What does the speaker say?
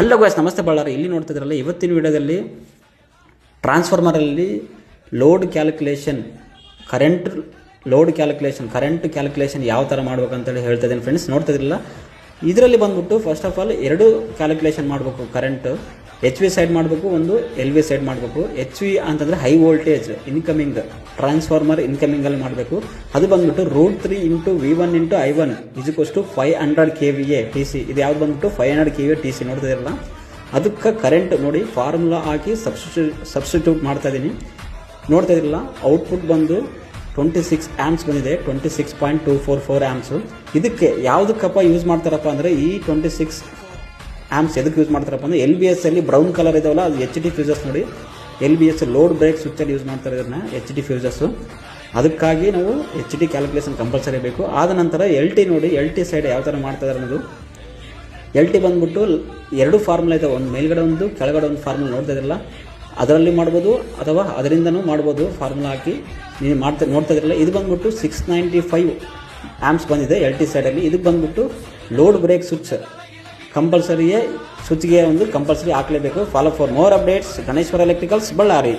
Hello guys, ನಮಸ್ತೆ ಬಳ್ಳಾರಿ. ಇಲ್ಲಿ ನೋಡ್ತಿದ್ರಲ್ಲ, ಇವತ್ತಿನ ವಿಡಿಯೋದಲ್ಲಿ ಟ್ರಾನ್ಸ್ಫಾರ್ಮರಲ್ಲಿ ಲೋಡ್ ಕ್ಯಾಲ್ಕುಲೇಷನ್, ಕರೆಂಟ್ ಕ್ಯಾಲ್ಕುಲೇಷನ್ ಯಾವ ಥರ ಮಾಡ್ಬೇಕಂತೇಳಿ ಹೇಳ್ತಾ ಇದ್ದೀನಿ ಫ್ರೆಂಡ್ಸ್. ನೋಡ್ತಿದ್ರಲ್ಲ, ಇದರಲ್ಲಿ ಬಂದ್ಬಿಟ್ಟು ಫಸ್ಟ್ ಆಫ್ ಆಲ್ ಎರಡು ಕ್ಯಾಲ್ಕುಲೇಷನ್ ಮಾಡಬೇಕು. ಕರೆಂಟ್ ಎಚ್ ವಿ ಸೈಡ್ ಮಾಡಬೇಕು, ಒಂದು ಎಲ್ ವಿ ಸೈಡ್ ಮಾಡಬೇಕು. ಎಚ್ ವಿ ಅಂತಂದರೆ ಹೈ ವೋಲ್ಟೇಜ್ ಇನ್ಕಮಿಂಗ್ ಟ್ರಾನ್ಸ್ಫಾರ್ಮರ್ ಇನ್ಕಮಿಂಗಲ್ಲಿ ಮಾಡಬೇಕು. ಅದು ಬಂದ್ಬಿಟ್ಟು √3 × V1 × I1 = 500 KVA TC. ಇದು ಯಾವ್ದು ಬಂದ್ಬಿಟ್ಟು 500 KVA TC. ನೋಡ್ತಿದ್ದೀರಲ್ಲ, ಅದಕ್ಕೆ ಕರೆಂಟ್ ನೋಡಿ ಫಾರ್ಮುಲಾ ಹಾಕಿ ಸಬ್ಸ್ಟಿಟ್ಯೂಟ್ ಮಾಡ್ತಾ ಇದ್ದೀನಿ. ನೋಡ್ತಾ ಇದ್ರಲ್ಲ, ಔಟ್ಪುಟ್ ಬಂದು 26 ಆ್ಯಂಪ್ಸ್ ಬಂದಿದೆ, 26.244 ಆ್ಯಂಪ್ಸು. ಇದಕ್ಕೆ ಯಾವುದಕ್ಕಪ್ಪ ಯೂಸ್ ಮಾಡ್ತಾರಪ್ಪ ಅಂದರೆ, ಈ 26 ಆ್ಯಂಪ್ಸ್ ಎದಕ್ಕೆ ಯೂಸ್ ಮಾಡ್ತಾರಪ್ಪ ಅಂದರೆ, LBS ಅಲ್ಲಿ ಬ್ರೌನ್ ಕಲರ್ ಇದಾವಲ್ಲ, ಅದು HD ಫ್ಯೂಸಸ್. ನೋಡಿ, LBS ಲೋಡ್ ಬ್ರೇಕ್ ಸ್ವಿಚ್ಚಲ್ಲಿ ಯೂಸ್ ಮಾಡ್ತಾರೆ ಇದನ್ನ, HD ಫ್ಯೂಸಸ್ಸು. ಅದಕ್ಕಾಗಿ ನಾವು HD ಕ್ಯಾಲ್ಕುಲೇಷನ್ ಕಂಪಲ್ಸರಿ ಬೇಕು. ಆದ ನಂತರ LT ನೋಡಿ, LT ಸೈಡ್ ಯಾವ ಥರ ಮಾಡ್ತಾರೆ ಅನ್ನೋದು. LT ಬಂದ್ಬಿಟ್ಟು ಎರಡು ಫಾರ್ಮುಲಾ ಇದೆ, ಒಂದು ಮೇಲ್ಗಡೆ ಒಂದು ಕೆಳಗಡೆ ಒಂದು ಫಾರ್ಮುಲಾ. ನೋಡ್ತಾ ಇದ್ರಲ್ಲ, ಅದರಲ್ಲಿ ಮಾಡ್ಬೋದು ಅಥವಾ ಅದರಿಂದನೂ ಮಾಡ್ಬೋದು. ಫಾರ್ಮುಲಾ ಹಾಕಿ ನೀವು ನೋಡ್ತಾ ಇದ್ರಲ್ಲ, ಇದು ಬಂದ್ಬಿಟ್ಟು 695 ಆ್ಯಂಪ್ಸ್ ಬಂದಿದೆ LT ಸೈಡಲ್ಲಿ. ಇದಕ್ಕೆ ಬಂದ್ಬಿಟ್ಟು ಲೋಡ್ ಬ್ರೇಕ್ ಸ್ವಿಚ್ ಕಂಪಲ್ಸರಿಯೇ, ಸ್ವಿಚ್ಗೆ ಒಂದು ಕಂಪಲ್ಸರಿ ಹಾಕಲೇಬೇಕು. Follow for more updates. Ganeshwara electricals, Ballari.